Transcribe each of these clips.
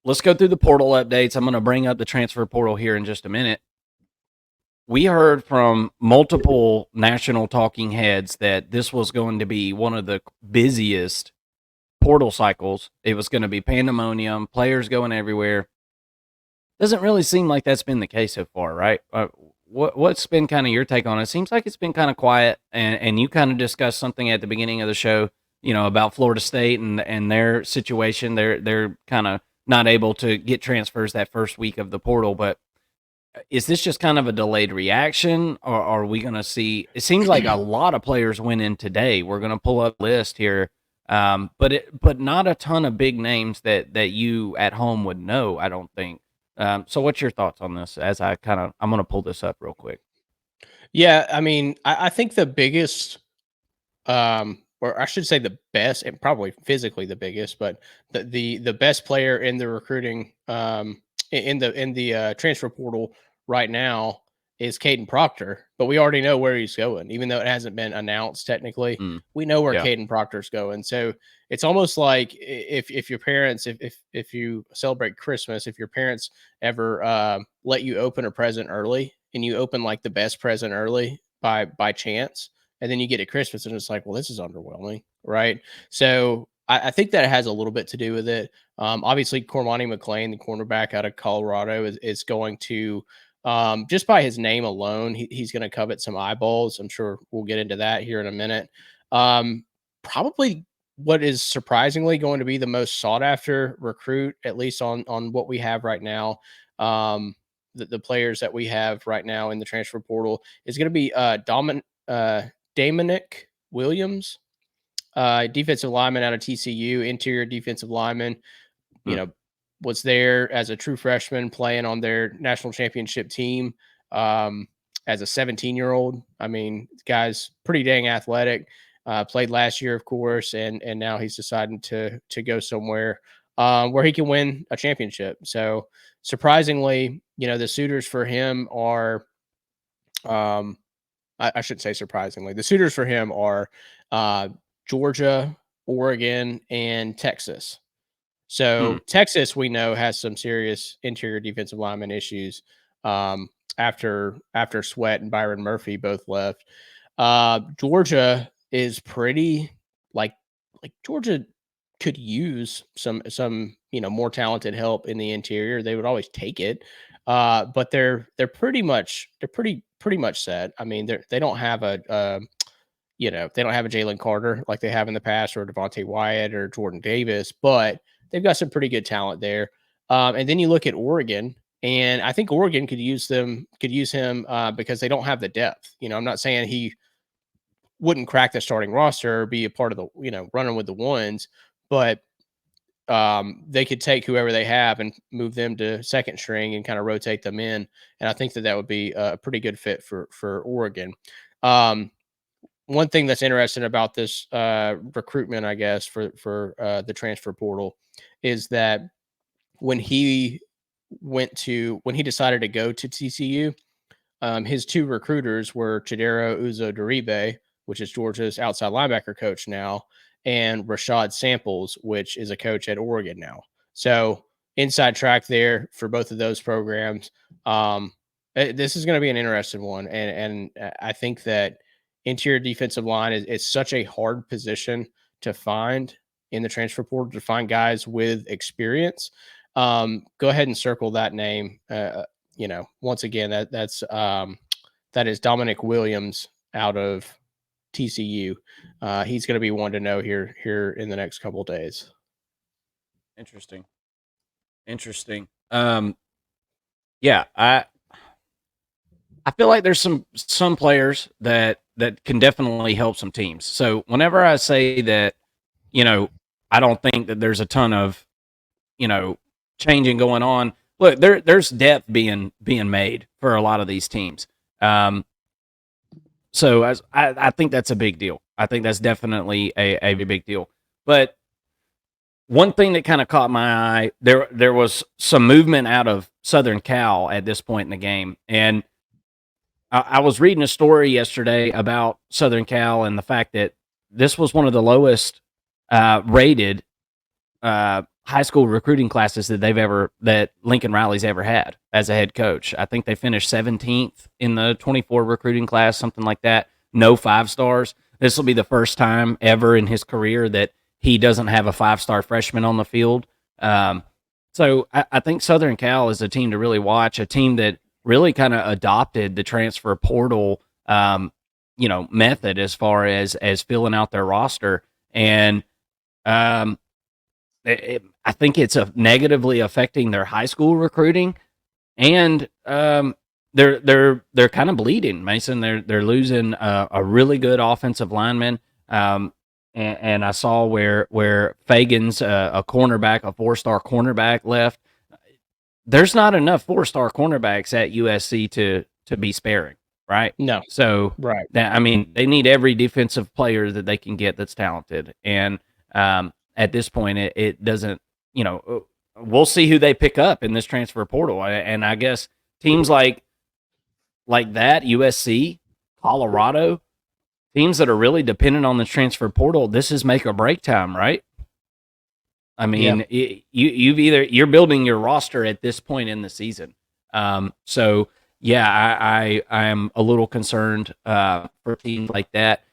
let's go through the portal updates. I'm going to bring up the transfer portal here in just a minute. We heard from multiple national talking heads that this was going to be one of the busiest portal cycles. It was going to be pandemonium, players going everywhere. Doesn't really seem like that's been the case so far, right? What's been kind of your take on it? It seems like it's been kind of quiet, and you kind of discussed something at the beginning of the show, about Florida State and their situation. They're kind of not able to get transfers that first week of the portal, but is this just kind of a delayed reaction, or are we going to see? It seems like a lot of players went in today. We're going to pull up a list here, but not a ton of big names that you at home would know, I don't think. So what's your thoughts on this? I'm going to pull this up real quick. Yeah, I mean, I think the biggest, or I should say the best, and probably physically the biggest, but the best player in the recruiting, in the transfer portal right now is Kadyn Proctor, but we already know where he's going, even though it hasn't been announced technically. We know where Kadyn Proctor's going, so it's almost like if your parents, if you celebrate Christmas, if your parents ever let you open a present early and you open like the best present early by chance, and then you get to Christmas and it's like, well, this is underwhelming, right? So I think that has a little bit to do with it. Obviously, Cormani McClain, the cornerback out of Colorado, is going to, just by his name alone, he's going to covet some eyeballs. I'm sure we'll get into that here in a minute. Probably what is surprisingly going to be the most sought after recruit, at least on what we have right now. The players that we have right now in the transfer portal is going to be Damonic Williams, defensive lineman out of TCU, interior defensive lineman, was there as a true freshman playing on their national championship team as a 17-year-old. I mean, the guy's pretty dang athletic, played last year, of course, and now he's deciding to go somewhere where he can win a championship. So surprisingly, the suitors for him are, I shouldn't say surprisingly, the suitors for him are Georgia, Oregon, and Texas. So Texas, we know, has some serious interior defensive lineman issues after Sweat and Byron Murphy both left. Georgia is pretty like Georgia could use some more talented help in the interior. They would always take it, but they're pretty much set. I mean, they don't have a they don't have a Jalen Carter like they have in the past, or Devontae Wyatt or Jordan Davis, but they've got some pretty good talent there. And then you look at Oregon, and I think Oregon could use him because they don't have the depth. I'm not saying he wouldn't crack the starting roster or be a part of the, running with the ones, but they could take whoever they have and move them to second string and kind of rotate them in. And I think that would be a pretty good fit for Oregon. One thing that's interesting about this recruitment, I guess, for the transfer portal is that when he decided to go to TCU, his two recruiters were Chidera Uzo-Diribe, which is Georgia's outside linebacker coach now, and Rashad Samples, which is a coach at Oregon now. So inside track there for both of those programs. This is going to be an interesting one. And I think that interior defensive line is such a hard position to find in the transfer portal, to find guys with experience. Go ahead and circle that name. Once again, that is Damonic Williams out of TCU. He's going to be one to know here in the next couple of days. Interesting. Yeah, I feel like there's some players that can definitely help some teams. So whenever I say that, I don't think that there's a ton of, changing going on. Look, there's depth being made for a lot of these teams. So I think that's a big deal. I think that's definitely a big deal. But one thing that kind of caught my eye, there was some movement out of Southern Cal at this point in the game. And I was reading a story yesterday about Southern Cal and the fact that this was one of the lowest rated high school recruiting classes that Lincoln Riley's ever had as a head coach. I think they finished 17th in the 24 recruiting class, something like that. No 5-stars. This will be the first time ever in his career that he doesn't have a 5-star freshman on the field. So I think Southern Cal is a team to really watch, a team that really kind of adopted the transfer portal, method as far as filling out their roster. And I think it's negatively affecting their high school recruiting, and they're kind of bleeding, Mason. They're losing a really good offensive lineman. And I saw where Fagan's a cornerback, a 4-star cornerback left. There's not enough 4-star cornerbacks at USC to be sparing, right? No. So right. They need every defensive player that they can get that's talented. And at this point, it doesn't. We'll see who they pick up in this transfer portal, and I guess teams like that, USC, Colorado. Teams that are really dependent on the transfer portal, this is make or break time, right? I mean, you're building your roster at this point in the season. So yeah, I am a little concerned for teams like that.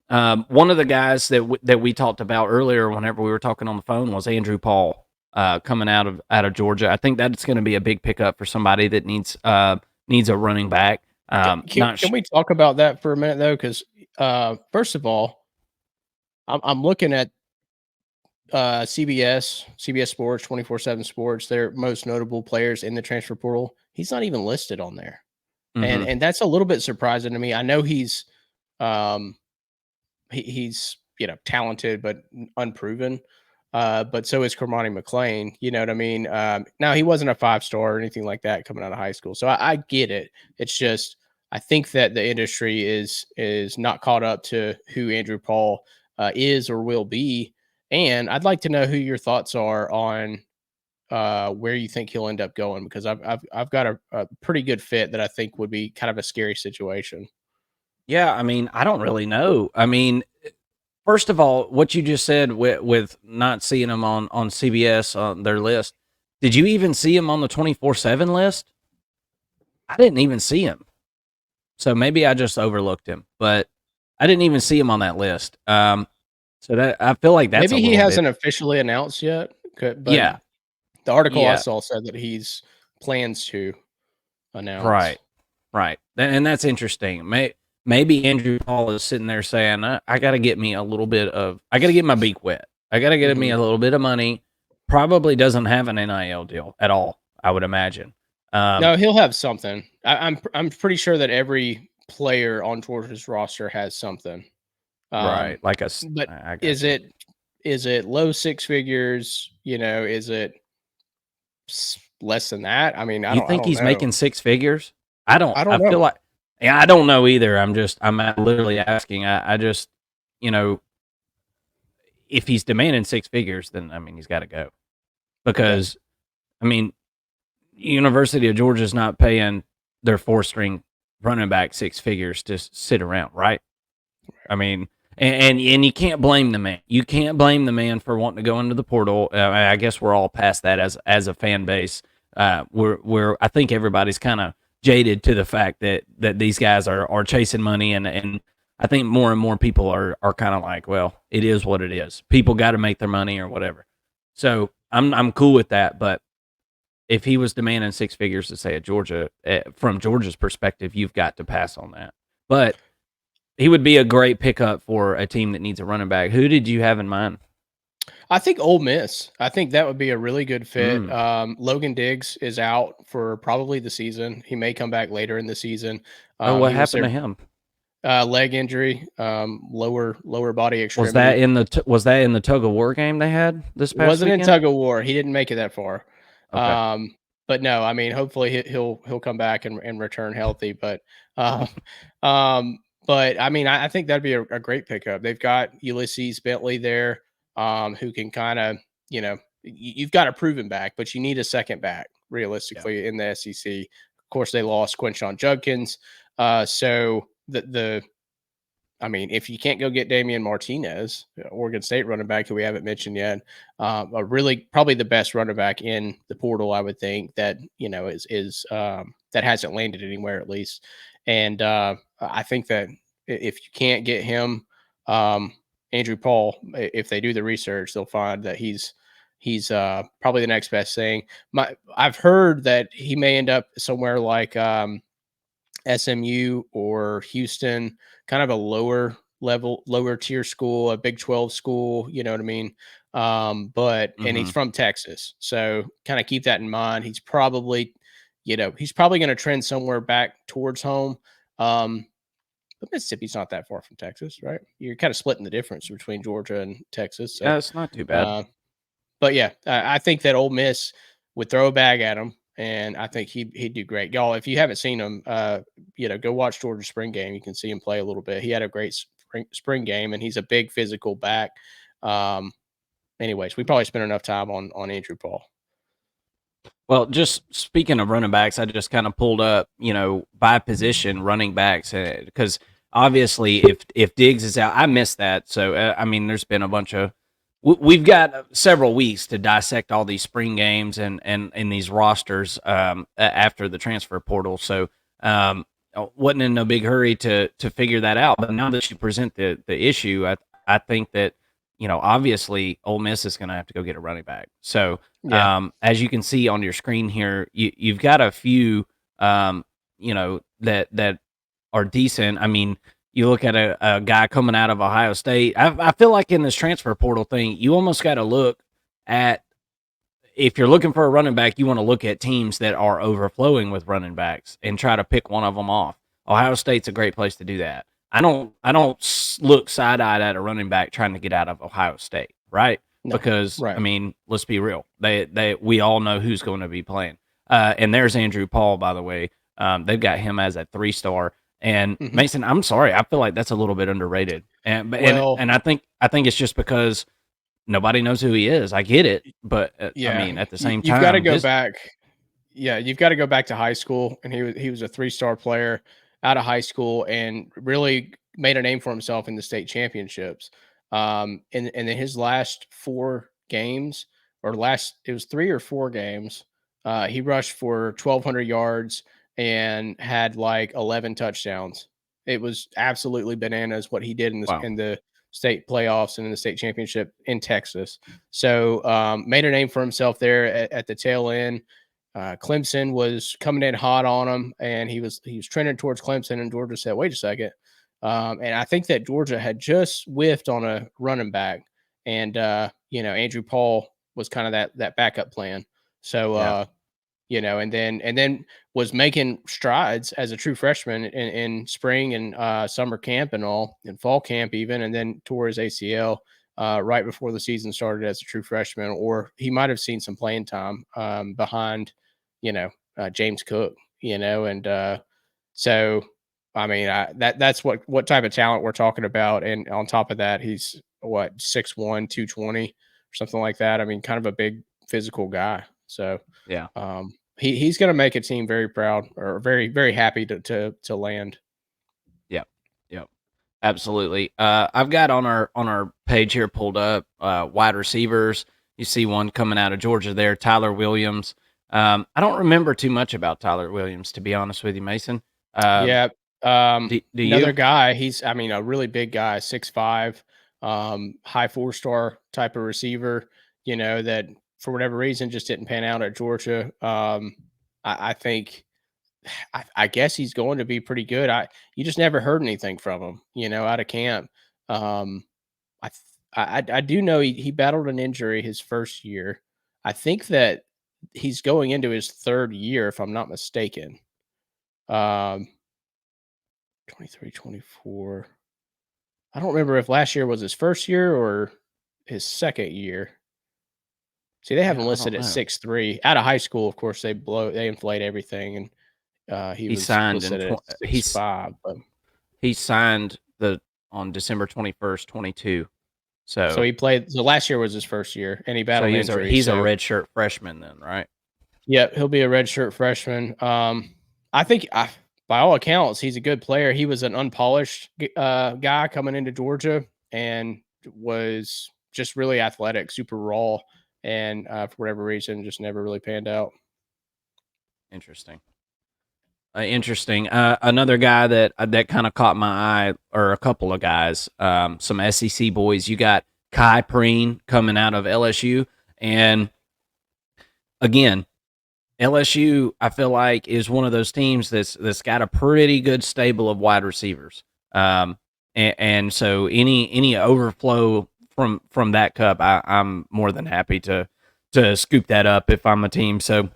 One of the guys that we talked about earlier, whenever we were talking on the phone, was Andrew Paul coming out of Georgia. I think that's going to be a big pickup for somebody that needs a running back. Can we talk about that for a minute though? Because first of all, I'm looking at CBS Sports, 24/7 Sports, their most notable players in the transfer portal. He's not even listed on there, and that's a little bit surprising to me. I know he's talented but unproven. But so is Cormani McClain. You know what I mean? Now he wasn't a 5-star or anything like that coming out of high school, so I get it. It's just I think that the industry is not caught up to who Andrew Paul is or will be, and I'd like to know who your thoughts are on where you think he'll end up going, because I've got a pretty good fit that I think would be kind of a scary situation. Yeah, I mean, I don't really know. I mean, first of all, what you just said with not seeing him on CBS on their list, did you even see him on the 24/7 list? I didn't even see him. So maybe I just overlooked him, but I didn't even see him on that list. So that I feel like that's maybe he hasn't officially announced yet. But yeah, the article I saw said that he's plans to announce. Right, and that's interesting. Maybe Andrew Paul is sitting there saying, "I got to get me I got to get my beak wet. I got to get me a little bit of money." Probably doesn't have an NIL deal at all, I would imagine. No, he'll have something. I'm pretty sure that every player on Georgia's roster has something. Right, like but is it low 6 figures? Is it less than that? I mean, I don't he's know. making 6 figures? I don't know. feel like, yeah, I don't know either. I'm literally asking. I just, if he's demanding 6 figures, then I mean, he's got to go, because I mean, University of Georgia's not paying their 4-string running back 6 figures to sit around, right? I mean, and you can't blame the man. You can't blame the man for wanting to go into the portal. I guess we're all past that as a fan base. I think everybody's kind of jaded to the fact that these guys are chasing money, and I think more and more people are kind of like, well, it is what it is. People got to make their money or whatever. So I'm cool with that, but if he was demanding 6 figures to say at Georgia, from Georgia's perspective, you've got to pass on that. But he would be a great pickup for a team that needs a running back. Who did you have in mind? I think Ole Miss. I think that would be a really good fit. Logan Diggs is out for probably the season. He may come back later in the season. What happened to him? Leg injury, lower body extremity. Was that in the tug of war game they had this past Wasn't weekend? in tug of war. He didn't make it that far. Okay. But no, I mean, hopefully he'll come back and return healthy. But I mean, I think that'd be a great pickup. They've got Ulysses Bentley there, who can kind of, you've got a proven back, but you need a second back realistically in the SEC. Of course, they lost Quinshon Judkins. So I mean, if you can't go get Damien Martinez, Oregon State running back who we haven't mentioned yet, a really probably the best running back in the portal, I would think that is that hasn't landed anywhere at least. And I think that if you can't get him, Andrew Paul, if they do the research, they'll find that he's probably the next best thing. I've heard that he may end up somewhere like SMU or Houston, kind of a lower tier school, a Big 12 school, you know what I mean? And he's from Texas. So kind of keep that in mind. He's probably going to trend somewhere back towards home. But Mississippi's not that far from Texas, right? You're kind of splitting the difference between Georgia and Texas. So, yeah, it's not too bad. But yeah, I think that Ole Miss would throw a bag at him, and I think he'd do great. Y'all, if you haven't seen him, go watch Georgia's spring game. You can see him play a little bit. He had a great spring game, and he's a big physical back. Anyways, we probably spent enough time on Andrew Paul. Well, just speaking of running backs, I just kind of pulled up, by position running backs, because obviously if Diggs is out, I missed that. So, I mean, there's been a bunch of we've got several weeks to dissect all these spring games and these rosters after the transfer portal. So wasn't in no big hurry to figure that out. But now that you present the issue, I think that, obviously Ole Miss is going to have to go get a running back. So as you can see on your screen here, you've got a few, that are decent. I mean, you look at a guy coming out of Ohio State. I feel like in this transfer portal thing, you almost got to look at, if you're looking for a running back, you want to look at teams that are overflowing with running backs and try to pick one of them off. Ohio State's a great place to do that. I don't look side-eyed at a running back trying to get out of Ohio State, right? No, because, right. I mean, let's be real. We all know who's going to be playing. And there's Andrew Paul, by the way. They've got him as a 3-star. And Mason, I'm sorry, I feel like that's a little bit underrated, and I think it's just because nobody knows who he is. I get it, but I mean, at the same time, you've got to go back. Yeah, you've got to go back to high school, and he was a 3-star player out of high school, and really made a name for himself in the state championships. And in his last 4 games, it was 3 or 4 games, he rushed for 1,200 yards. And had like 11 touchdowns. It was absolutely bananas what he did in the state playoffs and in the state championship in Texas. So made a name for himself there at the tail end. Clemson was coming in hot on him, and he was trending towards Clemson, and Georgia said, "Wait a second." And I think that Georgia had just whiffed on a running back, and Andrew Paul was kind of that backup plan. So. And then was making strides as a true freshman in spring and summer camp and all, and fall camp even, and then tore his ACL right before the season started as a true freshman, or he might have seen some playing time behind, James Cook, and so I mean that's what type of talent we're talking about, and on top of that, he's 6'1", 220 or something like that. I mean, kind of a big physical guy. So yeah, he's going to make a team very proud, or very, very happy to land. Yep, absolutely. I've got on our page here pulled up wide receivers. You see one coming out of Georgia there, Tyler Williams. I don't remember too much about Tyler Williams, to be honest with you, Mason. Do another you? Guy. He's, a really big guy, 6'5", high 4-star type of receiver. That for whatever reason just didn't pan out at Georgia. I think, I guess he's going to be pretty good. You just never heard anything from him, out of camp. I do know he battled an injury his first year. I think that he's going into his 3rd year, if I'm not mistaken. 23, 24. I don't remember if last year was his first year or his 2nd year. See, they have him listed at 6'3". Out of high school, of course, they inflate everything, and he was signed listed at 6'5". But he signed on December 21st, 22. So he played. So last year was his first year, and he battled injury. He's a redshirt freshman then, right? Yep, he'll be a redshirt freshman. I think by all accounts, he's a good player. He was an unpolished guy coming into Georgia and was just really athletic, super raw, and for whatever reason, just never really panned out. Interesting. Interesting. Another guy that kind of caught my eye, or a couple of guys, some SEC boys. You got Kai Preen coming out of LSU, and again, LSU, I feel like, is one of those teams that's got a pretty good stable of wide receivers. And so any overflow from that cup, I'm more than happy to scoop that up if I'm a team. So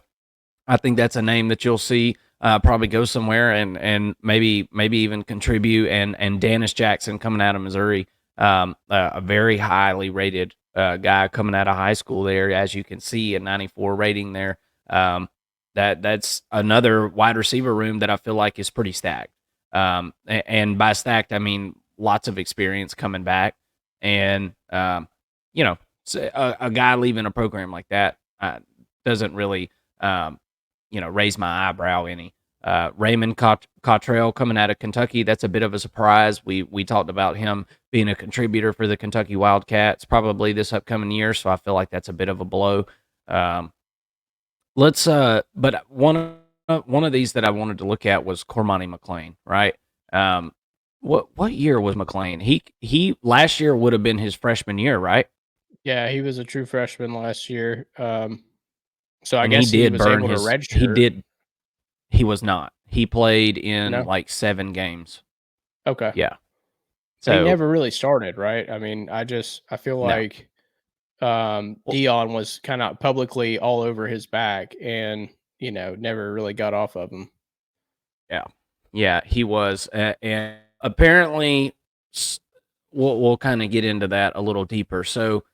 I think that's a name that you'll see probably go somewhere and maybe even contribute. And Dennis Jackson coming out of Missouri, a very highly rated guy coming out of high school there, as you can see, a 94 rating there. That's another wide receiver room that I feel like is pretty stacked. And by stacked, I mean lots of experience coming back, and you know, a guy leaving a program like that doesn't really raise my eyebrow any. Raymond Cottrell coming out of Kentucky, that's a bit of a surprise. We talked about him being a contributor for the Kentucky Wildcats probably this upcoming year, so I feel like that's a bit of a blow. But one of these that I wanted to look at was Cormani McClain, right? What year was McClain? He last year would have been his freshman year, right? Yeah, he was a true freshman last year. So I And guess he was able to redshirt. He did. He was not. He played in No? like 7 games. Okay. Yeah. So he So never really started, right? I mean, I feel no. like Dion was kind of publicly all over his back and, never really got off of him. Yeah, he was, and apparently, we'll kind of get into that a little deeper. So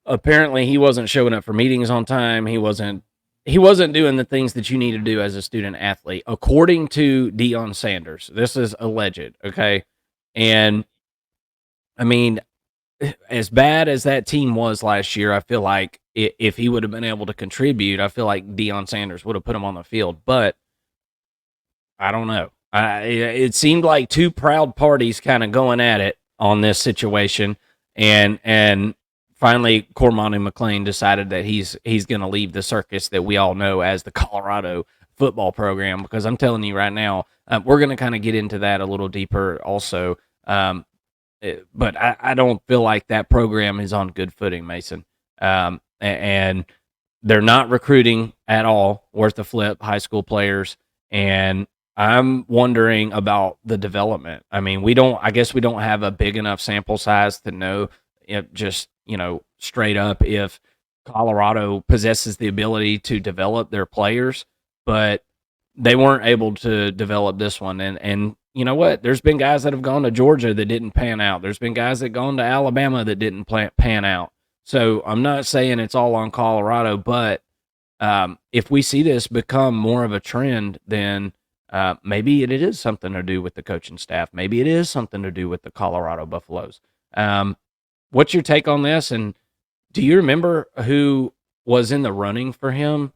apparently, he wasn't showing up for meetings on time. He wasn't doing the things that you need to do as a student athlete, according to Deion Sanders. This is alleged, okay? And I mean, as bad as that team was last year, I feel like if he would have been able to contribute, I feel like Deion Sanders would have put him on the field. But I don't know. It seemed like two proud parties kind of going at it on this situation, and finally Cormani McClain decided that he's going to leave the circus that we all know as the Colorado football program. Because I'm telling you right now, we're going to kind of get into that a little deeper also. But I don't feel like that program is on good footing, Mason. And they're not recruiting at all worth a flip high school players, and I'm wondering about the development. I mean, I guess we don't have a big enough sample size to know if just, straight up if Colorado possesses the ability to develop their players, but they weren't able to develop this one. And you know what? There's been guys that have gone to Georgia that didn't pan out. There's been guys that gone to Alabama that didn't pan out. So I'm not saying it's all on Colorado, but if we see this become more of a trend, then maybe it is something to do with the coaching staff. Maybe it is something to do with the Colorado Buffaloes. What's your take on this? And do you remember who was in the running for him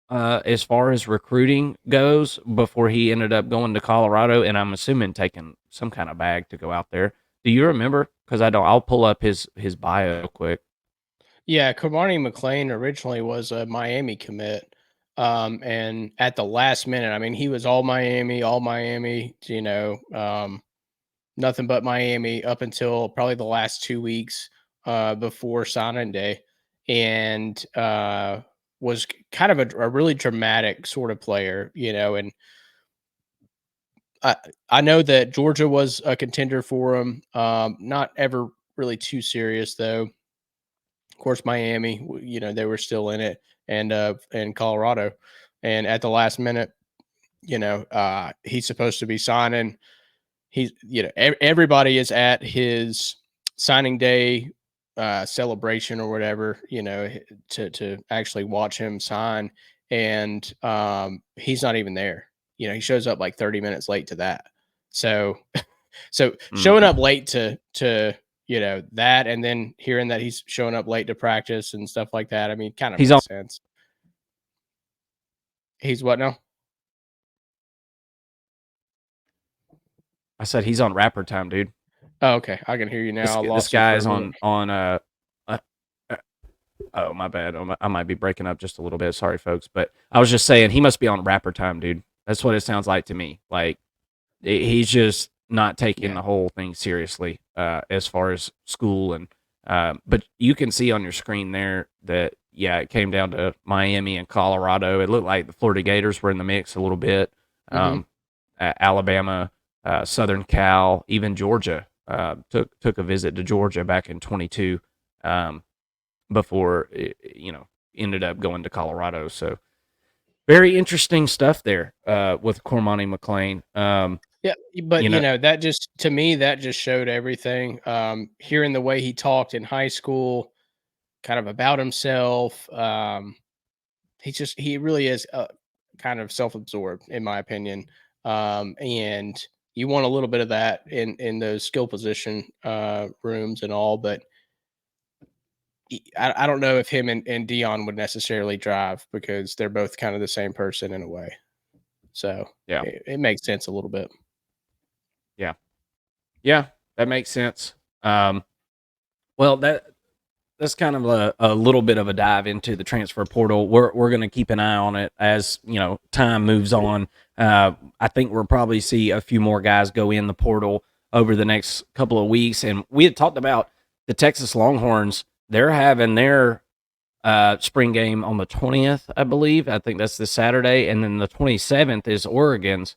as far as recruiting goes before he ended up going to Colorado? And I'm assuming taking some kind of bag to go out there. Do you remember? Because I don't. I'll pull up his bio real quick. Yeah, Cormani McClain originally was a Miami commit. And at the last minute, I mean, he was all Miami, nothing but Miami up until probably the last 2 weeks before signing day, and was kind of a really dramatic sort of player, and I know that Georgia was a contender for him. Not ever really too serious though. Of course, Miami, they were still in it, and Colorado, and at the last minute, he's supposed to be signing. He's, everybody is at his signing day celebration or whatever, to actually watch him sign, and he's not even there. He shows up like 30 minutes late to that. So, showing up late to that, and then hearing that he's showing up late to practice and stuff like that. I mean, kind of makes sense. He's what now? I said he's on rapper time, dude. Oh, okay. I can hear you now. This guy is on uh, oh, my bad. I might be breaking up just a little bit. Sorry, folks. But I was just saying he must be on rapper time, dude. That's what it sounds like to me. Like he's just not taking the whole thing seriously as far as school. And but you can see on your screen there that, yeah, it came down to Miami and Colorado. It looked like the Florida Gators were in the mix a little bit. Alabama, Southern Cal, even Georgia took a visit to Georgia back in 22. Before ended up going to Colorado. So very interesting stuff there with Cormani McClain. Yeah, but that just, to me, that just showed everything. Hearing the way he talked in high school, kind of about himself. He really is kind of self-absorbed, in my opinion. And you want a little bit of that in those skill position rooms and all, but I don't know if him and Dion would necessarily drive, because they're both kind of the same person in a way. So yeah, it makes sense a little bit. Yeah, that makes sense. Well, that's kind of a little bit of a dive into the transfer portal. We're going to keep an eye on it as time moves on. I think we'll probably see a few more guys go in the portal over the next couple of weeks. And we had talked about the Texas Longhorns. They're having their spring game on the 20th, I believe. I think that's this Saturday. And then the 27th is Oregon's.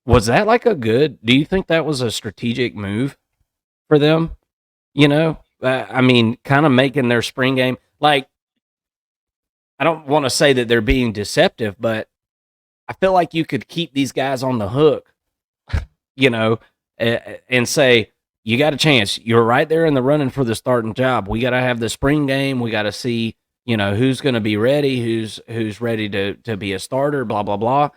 Was that do you think that was a strategic move for them? I mean, kind of making their spring game, I don't want to say that they're being deceptive, but I feel like you could keep these guys on the hook, and say, you got a chance. You're right there in the running for the starting job. We got to have the spring game. We got to see, who's going to be ready, who's ready to be a starter, blah, blah, blah.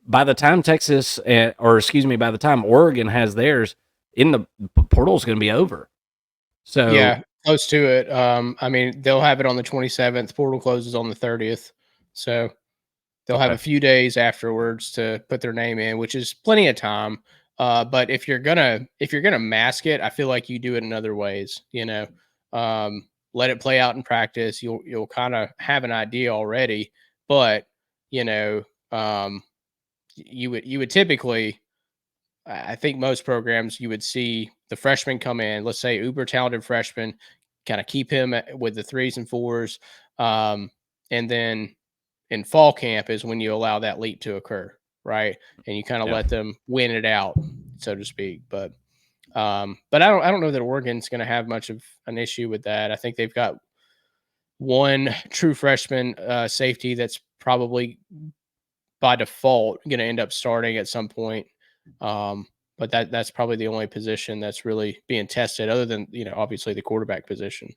By the time by the time Oregon has theirs, in the portal is going to be over. So yeah, close to it. I mean, they'll have it on the 27th. Portal closes on the 30th. So they'll have a few days afterwards to put their name in, which is plenty of time. But if you're gonna mask it, I feel like you do it in other ways. Let it play out in practice. You'll kind of have an idea already. But you would typically, I think most programs, you would see the freshman come in. Let's say uber talented freshman, kind of keep him with the 3s and 4s, and then in fall camp is when you allow that leap to occur. Right. And you kind of let them win it out, so to speak. But I don't know that Oregon's going to have much of an issue with that. I think they've got one true freshman safety that's probably by default going to end up starting at some point. But that's probably the only position that's really being tested, other than, obviously the quarterback position.